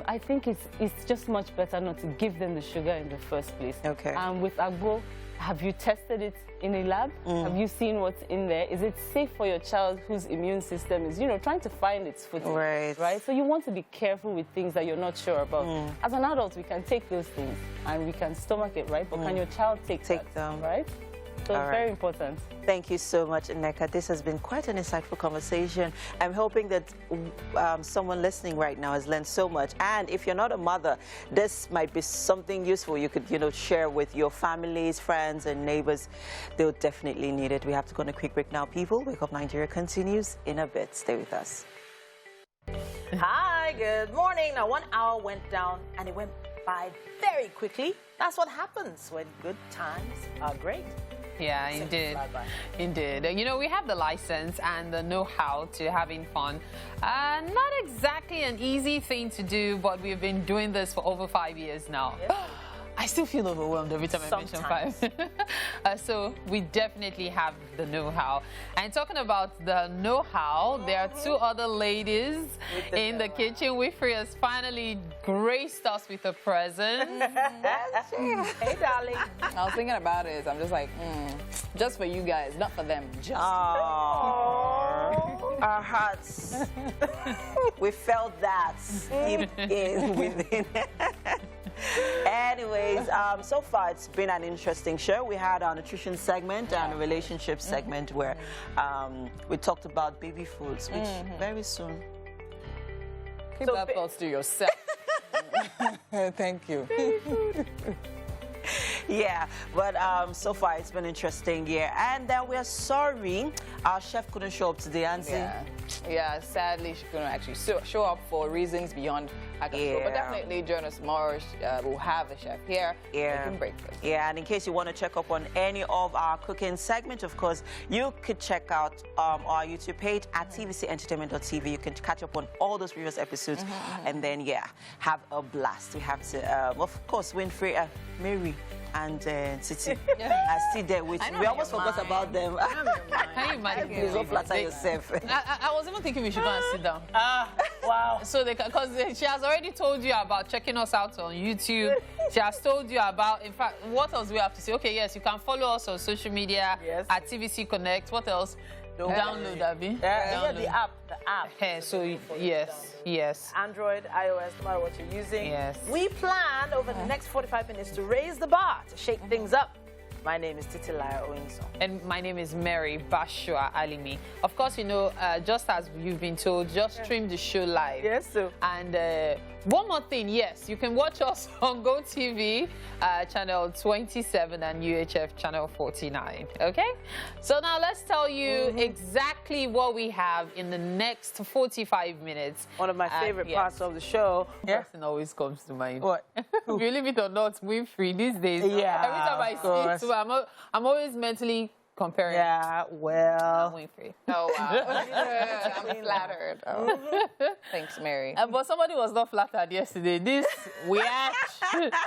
I think it's just much better not to give them the sugar in the first place. Okay. With agbo, have you tested it in a lab? Have you seen what's in there? Is it safe for your child whose immune system is, trying to find its footing? Right. So you want to be careful with things that you're not sure about. As an adult, we can take those things and we can stomach it, right? But can your child take them, right? So it's very important. Thank you so much, Nneka. This has been quite an insightful conversation. I'm hoping that someone listening right now has learned so much. And if you're not a mother, this might be something useful you could, share with your families, friends, and neighbors. They'll definitely need it. We have to go on a quick break now, people. Wake Up Nigeria continues in a bit. Stay with us. Hi, good morning. Now, 1 hour went down, and it went by very quickly. That's what happens when good times are great. Yeah, indeed. Indeed. We have the license and the know-how to having fun. Not exactly an easy thing to do, but we've been doing this for over 5 years now. Yep. I still feel overwhelmed every time I mention 5. So we definitely have the know-how. And talking about the know-how, there are 2 other ladies in the kitchen. Wifri has finally graced us with a present. Hey, darling. I was thinking about it. I'm just like, just for you guys, not for them. Just. Our hearts. We felt that within. Anyways, so far it's been an interesting show. We had our nutrition segment and a relationship segment where we talked about baby foods, which very soon. Keep that thoughts to yourself. Thank you. Yeah, but so far it's been an interesting year. And then we're sorry our chef couldn't show up today, Anzi. Yeah, sadly she couldn't actually show up for reasons beyond her control. But definitely join us tomorrow. We'll have the chef here making breakfast. Yeah, and in case you want to check up on any of our cooking segments, of course, you could check out our YouTube page at tvcentertainment.tv. You can catch up on all those previous episodes and then, have a blast. We have to, of course, Winfrey, Mary, and Titi are still there with me. We almost forgot about them. Can you imagine? Please don't flatter yourself. I was even thinking we should go and sit down. Wow. So because she has already told you about checking us out on YouTube. She has told you about, in fact, what else do we have to say? Okay, yes, you can follow us on social media at TVC Connect. What else? Download, Abby. Yeah, the app. Okay, so yes. Android, iOS, no matter what you're using. Yes. We plan over the next 45 minutes to raise the bar, to shake things up. My name is Titilaya Owinson. And my name is Mary Bashua Alimi. Of course, you know, just as you've been told, just stream the show live. Yes, sir. And one more thing, yes, you can watch us on GOTV, channel 27 and UHF channel 49, okay? So now let's tell you exactly what we have in the next 45 minutes. One of my favorite parts of the show. Person always comes to mind. What? Believe it or not, Winfrey these days. Yeah, every time I see it, I'm always mentally comparing. Yeah, well. Winfrey. Oh, wow. I'm flattered. Oh. Thanks, Mary. But somebody was not flattered yesterday. This witch.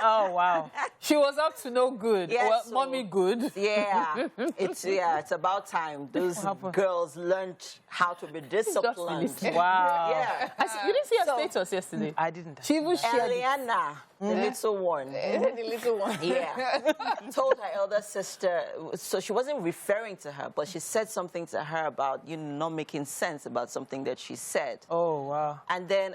Oh, wow. She was up to no good. Yes, well, so, mommy good. Yeah, it's about time those girls learned how to be disciplined. Wow. Yeah. You didn't see her status yesterday. I didn't. She even shared it. Eliana, the little one. The little one. Yeah. Told her elder sister, so she wasn't referring to her, but she said something to her about, not making sense about something that she said. Oh, wow. And then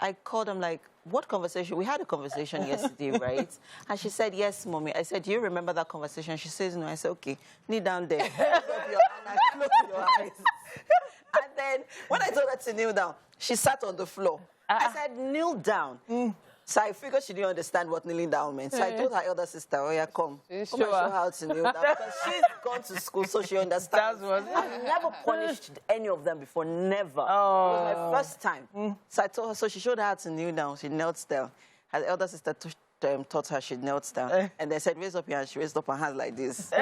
I called him like, what conversation? We had a conversation yesterday, right? And she said, yes, mommy. I said, do you remember that conversation? She says, no. I said, okay, kneel down there. Close up your hand and close your eyes. And then when I told her to kneel down, she sat on the floor. I said, kneel down. So I figured she didn't understand what kneeling down meant. So I told her elder sister, oh yeah, come and show her how to kneel down. Because she's gone to school, so she understands. I've never punished any of them before, never. Oh. It was my first time. So I told her, so she showed her how to kneel down. She knelt down. Her elder sister taught her she knelt down. And they said, raise up your hands. She raised up her hands like this. I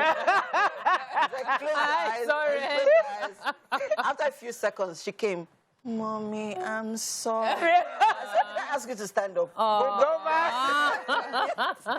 said, close your eyes. Sorry. Close your eyes. After a few seconds, she came. Mommy, I'm sorry. I said, did I ask you to stand up? Go back. I said,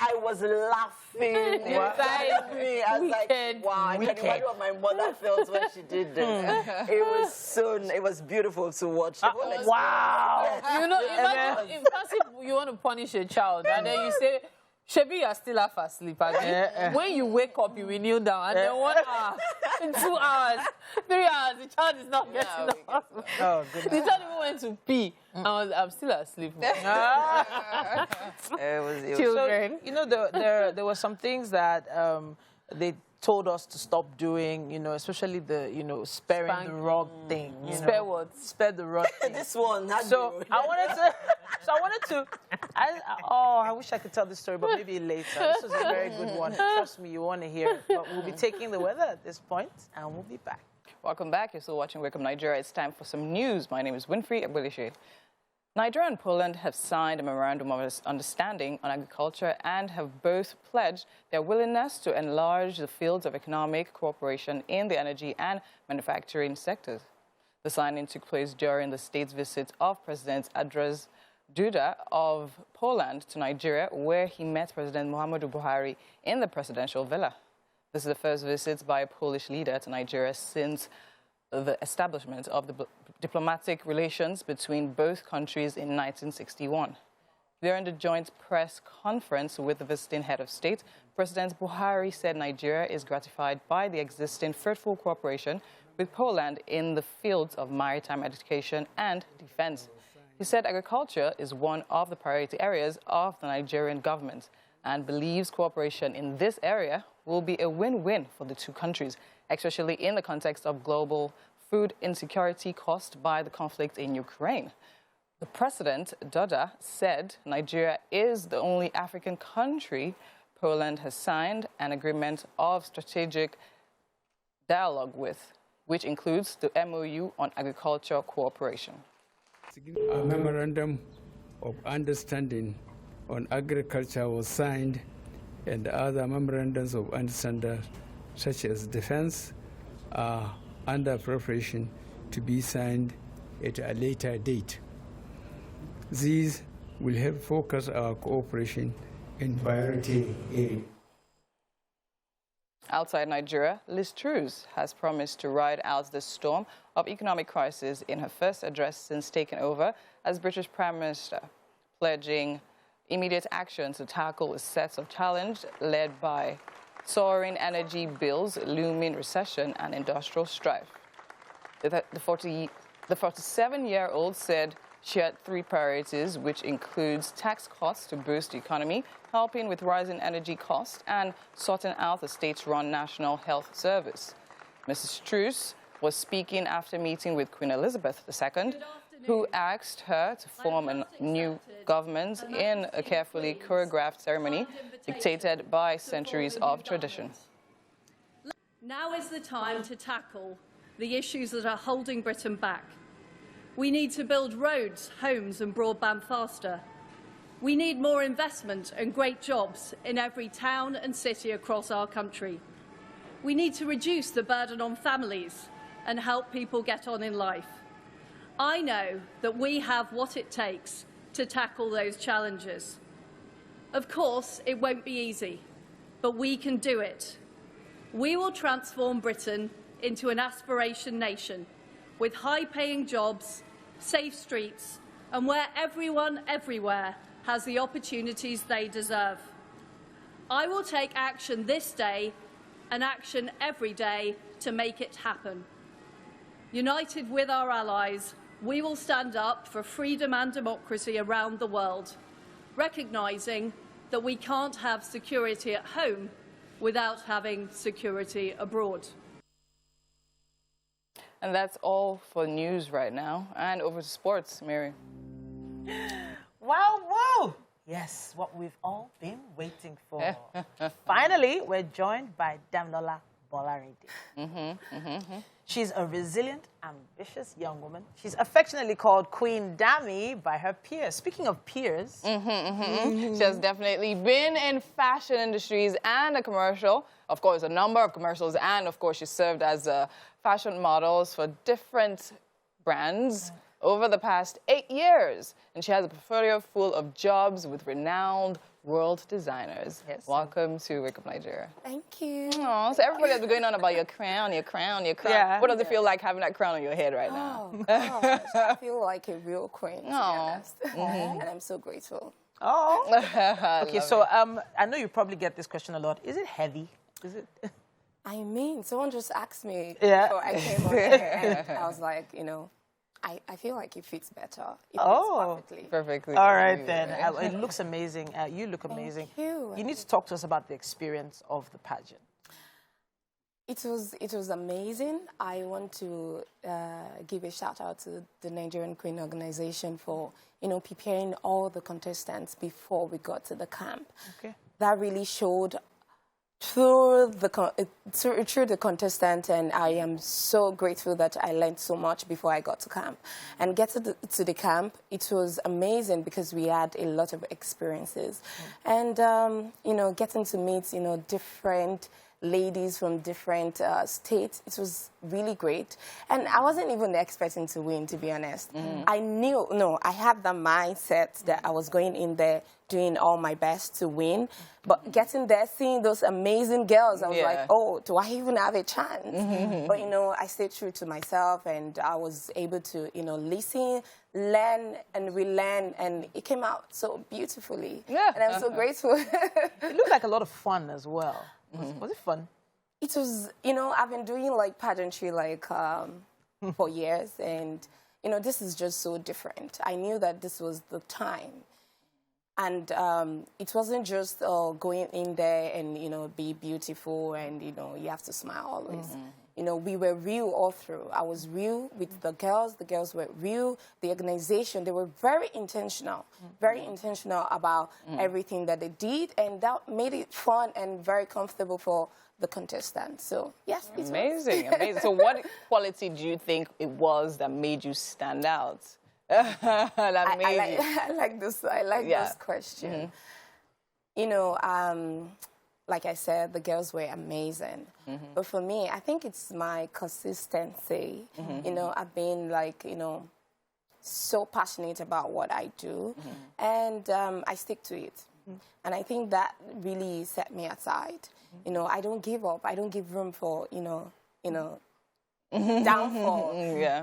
I was laughing inside me. I was like, wow, I can imagine what my mother felt when she did this. It was beautiful to watch. Wow. Imagine if you want to punish a child and then you say, Shebi, you are still half asleep again. When you wake up, you will kneel down. And then 1 hour, 2 hours, 3 hours, the child is not getting up. Oh, goodness. The child even went to pee. I'm still asleep. Children. So, there were some things that they told us to stop doing, especially the, sparing the rug thing. Spare what? Spare the rug thing. This one. I wanted to, I wish I could tell this story, but maybe later. This was a very good one. Trust me, you want to hear it. But we'll be taking the weather at this point, and we'll be back. Welcome back. You're still watching Wake Up Nigeria. It's time for some news. My name is Winfrey Agbelishe. Nigeria and Poland have signed a memorandum of understanding on agriculture and have both pledged their willingness to enlarge the fields of economic cooperation in the energy and manufacturing sectors. The signing took place during the state's visit of President Andrzej Duda of Poland to Nigeria, where he met President Muhammadu Buhari in the presidential villa. This is the first visit by a Polish leader to Nigeria since the establishment of the diplomatic relations between both countries in 1961. During the joint press conference with the visiting head of state, President Buhari said Nigeria is gratified by the existing fruitful cooperation with Poland in the fields of maritime education and defense. He said agriculture is one of the priority areas of the Nigerian government and believes cooperation in this area will be a win-win for the two countries, especially in the context of global food insecurity caused by the conflict in Ukraine. The president, Dada, said Nigeria is the only African country Poland has signed an agreement of strategic dialogue with, which includes the MOU on agricultural cooperation. A memorandum of understanding on agriculture was signed, and other memorandums of understanding, such as defense, are under preparation to be signed at a later date. These will help focus our cooperation in priority areas. Outside Nigeria, Liz Truss has promised to ride out the storm of economic crisis in her first address since taking over as British Prime Minister, pledging immediate action to tackle a set of challenges led by soaring energy bills, looming recession, and industrial strife. The 47-year-old said she had 3 priorities, which includes tax cuts to boost the economy, helping with rising energy costs, and sorting out the state-run National Health Service. Mrs. Truss was speaking after meeting with Queen Elizabeth II, who asked her to form a new government in a carefully choreographed ceremony dictated by centuries of tradition. Now is the time to tackle the issues that are holding Britain back. We need to build roads, homes and broadband faster. We need more investment and great jobs in every town and city across our country. We need to reduce the burden on families and help people get on in life. I know that we have what it takes to tackle those challenges. Of course, it won't be easy, but we can do it. We will transform Britain into an aspiration nation with high-paying jobs, safe streets, and where everyone, everywhere, has the opportunities they deserve. I will take action this day and action every day to make it happen. United with our allies, we will stand up for freedom and democracy around the world, recognising that we can't have security at home without having security abroad. And that's all for news right now. And over to sports, Mary. Wow, whoa! Yes, what we've all been waiting for. Finally, we're joined by Damilola Bolarede. She's a resilient, ambitious young woman. She's affectionately called Queen Dami by her peers. Speaking of peers... She has definitely been in fashion industries and a commercial. Of course, a number of commercials. And, of course, she served as fashion models for different brands over the past 8 years. And she has a portfolio full of jobs with renowned world designers. Yes. Welcome to Wake Up Nigeria. Thank you. Oh, so everybody has been going on about your crown, your crown, your crown. Yeah. What does it feel like having that crown on your head right now? Oh, gosh. I feel like a real queen, to be honest. And I'm so grateful. Oh. Okay, so I know you probably get this question a lot. Is it heavy? Is it? I mean, someone just asked me before I came on here, and I was like, you know, I feel like it fits better. It fits perfectly. All right, then. It looks amazing. You look amazing. Thank you. You need to talk to us about the experience of the pageant. It was amazing. I want to give a shout out to the Nigerian Queen Organization for, you know, preparing all the contestants before we got to the camp. Okay. That really showed through the contestant, and I am so grateful that I learned so much before I got to camp. And get to the camp, it was amazing because we had a lot of experiences. And, you know, getting to meet, you know, different ladies from different states, it was really great. And I wasn't even expecting to win, to be honest. I knew, I had that mindset that I was going in there doing all my best to win. But getting there, seeing those amazing girls, I was like, oh, do I even have a chance? But, you know, I stayed true to myself, and I was able to, you know, listen, learn, and relearn, and it came out so beautifully. Yeah. And I'm so grateful. It looked like a lot of fun as well. Was it fun? It was, you know, I've been doing, like, pageantry, like, for years, and, you know, this is just so different. I knew that this was the time. And it wasn't just going in there and, you know, be beautiful and, you know, you have to smile always. You know, we were real all through. I was real with the girls were real. The organization, they were very intentional about everything that they did, and that made it fun and very comfortable for the contestants. So, yes, it amazing, was. Amazing. So what quality do you think it was that made you stand out? I like this question. You know, like I said, the girls were amazing. But for me, I think it's my consistency. You know, I've been like, you know, so passionate about what I do, and I stick to it. And I think that really set me aside. You know, I don't give up. I don't give room for, you know, downfall.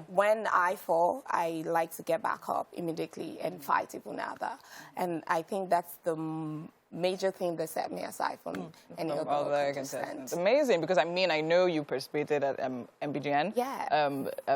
When I fall, I like to get back up immediately and fight even other. And I think that's the major thing that set me aside from any other contestant. Amazing, because I mean, I know you participated at MBGN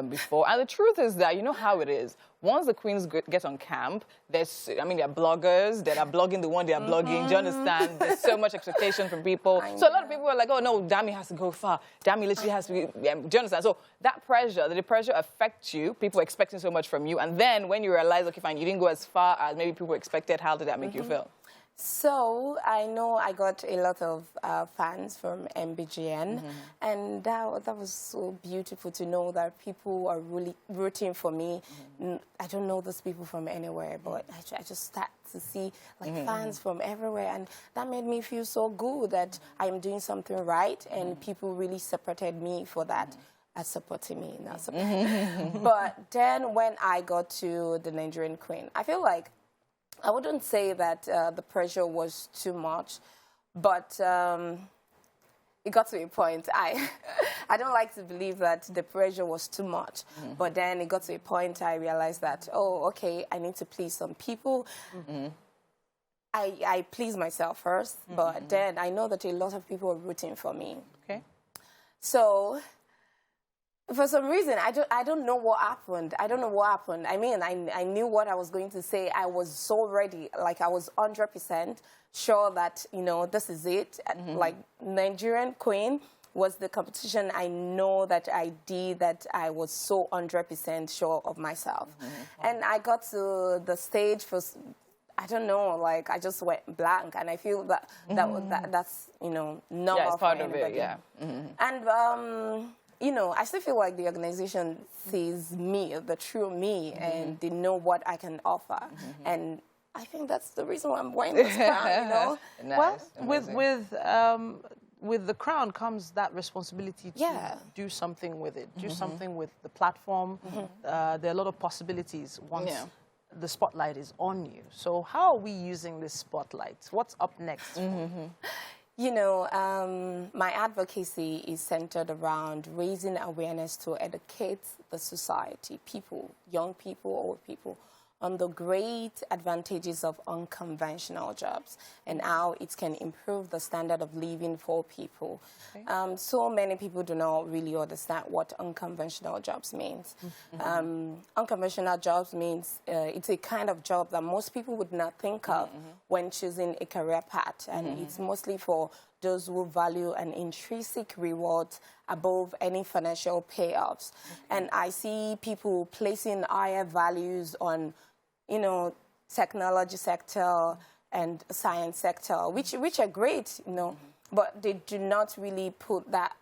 before, and the truth is that you know how it is. Once the queens get on camp, there's, I mean, there are bloggers that are blogging the one they are blogging. Do you understand? There's so much expectation from people. So a lot of people are like, oh no, Dami has to go far. Dami literally has to be, do you understand? So that pressure, the pressure affects you. People are expecting so much from you. And then when you realize, okay, fine, you didn't go as far as maybe people expected, how did that make you feel? So I know I got a lot of fans from MBGN, and that was so beautiful to know that people are really rooting for me. I don't know those people from anywhere, but I just start to see like fans from everywhere, and that made me feel so good that I am doing something right, and people really supported me for that. Supporting me, not supporting. But then when I got to the Nigerian Queen, I feel like I wouldn't say that the pressure was too much, but it got to a point. I don't like to believe that the pressure was too much, but then it got to a point I realized that, oh, okay, I need to please some people. I please myself first, but then I know that a lot of people are rooting for me. Okay. So for some reason, I don't know what happened. I don't know what happened. I mean, I knew what I was going to say. I was so ready. Like, I was 100% sure that, you know, this is it. Like, Nigerian Queen was the competition I know that I did, that I was so 100% sure of myself. And I got to the stage for, I don't know, like, I just went blank. And I feel that, that's, you know, normal. Yeah, it's part for of anybody. it, yeah. And, you know, I still feel like the organization sees me, the true me, and they know what I can offer. And I think that's the reason why I'm wearing this crown, you know? Nice. Well, with the crown comes that responsibility to do something with it, do something with the platform. There are a lot of possibilities once the spotlight is on you. So how are we using this spotlight? What's up next? You know, my advocacy is centered around raising awareness to educate the society, people, young people, old people, on the great advantages of unconventional jobs and how it can improve the standard of living for people. So many people do not really understand what unconventional jobs means. Unconventional jobs means it's a kind of job that most people would not think of when choosing a career path, and it's mostly for those who value an intrinsic reward above any financial payoffs. And I see people placing higher values on, you know, technology sector and science sector, which are great, you know, but they do not really put that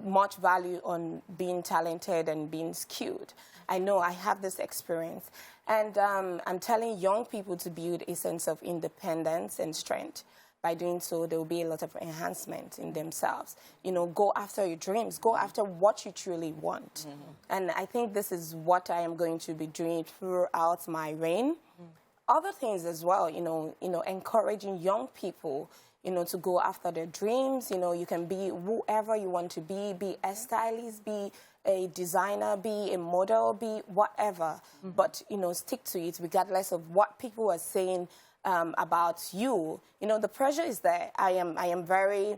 much value on being talented and being skilled. I know I have this experience. And I'm telling young people to build a sense of independence and strength. By doing so, there will be a lot of enhancement in themselves. You know, go after your dreams. Go after what you truly want. And I think this is what I am going to be doing throughout my reign. Other things as well, you know, encouraging young people, you know, to go after their dreams. You know, you can be whoever you want to be a stylist, be a designer, be a model, be whatever. But, you know, stick to it regardless of what people are saying about you. You know, the pressure is there. I am very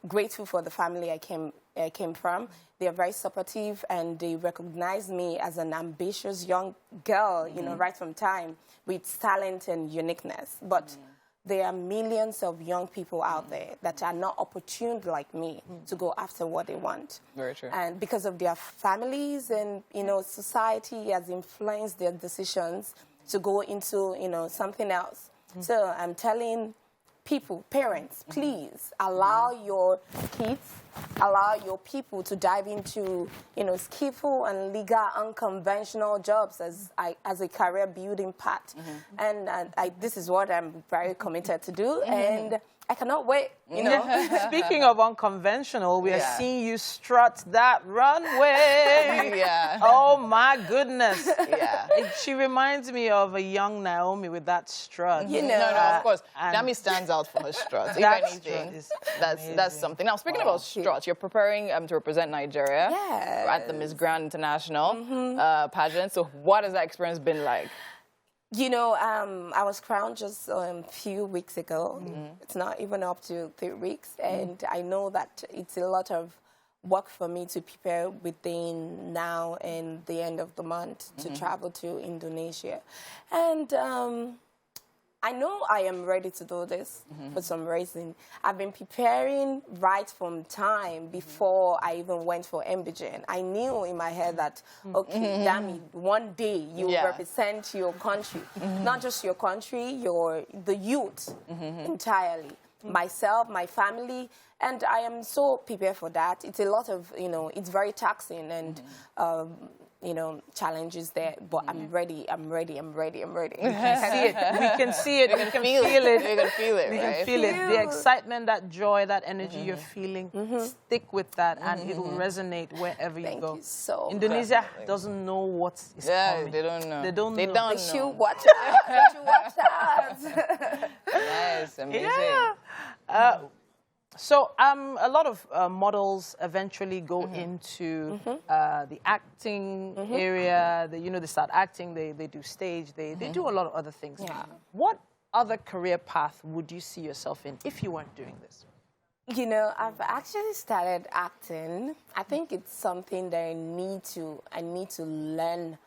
grateful for the family I came from. They are very supportive, and they recognize me as an ambitious young girl, you know, right from time, with talent and uniqueness. But there are millions of young people out there that are not opportune like me to go after what they want. Very true. And because of their families and, you know, society has influenced their decisions to go into, you know, something else. So I'm telling people, parents, please allow your kids, allow your people to dive into, you know, skillful and legal, unconventional jobs as a career building part. And this is what I'm very committed to do, and I cannot wait, you know. Speaking of unconventional, we are seeing you strut that runway. Oh, my goodness. She reminds me of a young Naomi with that strut. You know, no, of course. Dami stands out for her strut. If anything, that's something. Now, speaking about struts, you're preparing to represent Nigeria at the Miss Grand International pageant. So what has that experience been like? You know, I was crowned just a few weeks ago. It's not even up to 3 weeks. And I know that it's a lot of work for me to prepare within now and the end of the month to travel to Indonesia. And I know I am ready to do this for some reason. I've been preparing right from time before I even went for MBJ. I knew in my head that, okay, Dami, one day you will represent your country. Not just your country, the youth entirely. Myself, my family, and I am so prepared for that. It's a lot of, you know, it's very taxing and, you know, challenges there, but I'm ready. We can see it. We can see it. We can feel it. We can feel it. We can feel it. The excitement, that joy, that energy you're feeling. Stick with that, and it will resonate wherever you go. Thank you so Indonesia doesn't know what is coming. They don't know. They don't know. They should watch out. They should watch out. Nice, amazing. Yeah. So a lot of models eventually go into the acting area. They start acting. They do stage. They do a lot of other things. What other career path would you see yourself in if you weren't doing this? You know, I've actually started acting. I think it's something that I need to learn.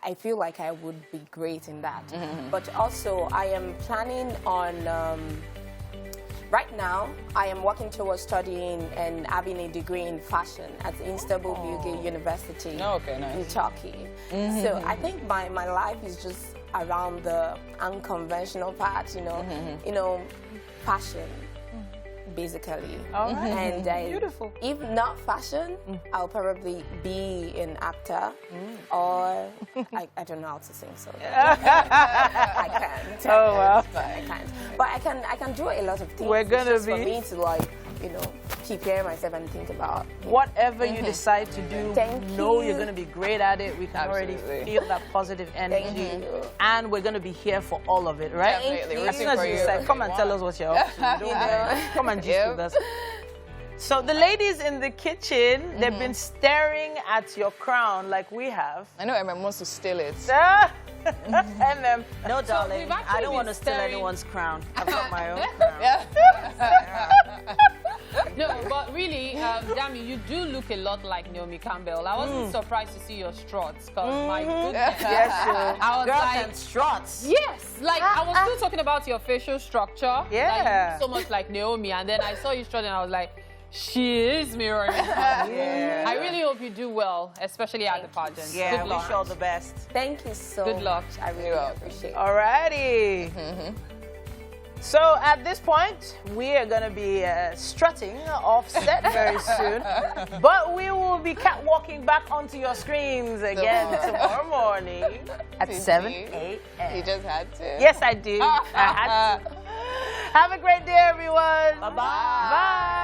I feel like I would be great in that. But also, I am planning on. Right now, I am working towards studying and having a degree in fashion at Istanbul Bilgi University in Turkey. So I think my life is just around the unconventional part, you know, fashion, basically. And beautiful. If not fashion, I'll probably be an actor, or I don't know how to sing, so I can't. Oh wow! I can't. But I can do a lot of things. We're gonna be for me to, like, you know, prepare myself and think about whatever you decide to do. You're gonna be great at it. We can already feel that positive energy, and we're gonna be here for all of it, right? Definitely. As soon as you say, come and tell us what you're up to. Come and gist with us. So the ladies in the kitchen, they've been staring at your crown like we have. I know MM wants to steal it. No, darling, I don't want to steal anyone's crown. I've got my own crown. No, but really, Dami, you do look a lot like Naomi Campbell. I wasn't surprised to see your struts, because my goodness. Yes, I was girls like, and struts. Yes, like I was still talking about your facial structure. Yeah. Like, you look so much like Naomi, and then I saw you strut, and I was like, she is mirroring her. I really hope you do well, especially at the pageant. Yeah, Good luck. wish you all the best. Thank you so Good luck. much. I really appreciate it. Alrighty. So at this point, we are going to be strutting off set very soon. But we will be catwalking back onto your screens again tomorrow morning at 7 a.m. You just had to. Yes, I did. I had to. Have a great day, everyone. Bye-bye. Bye.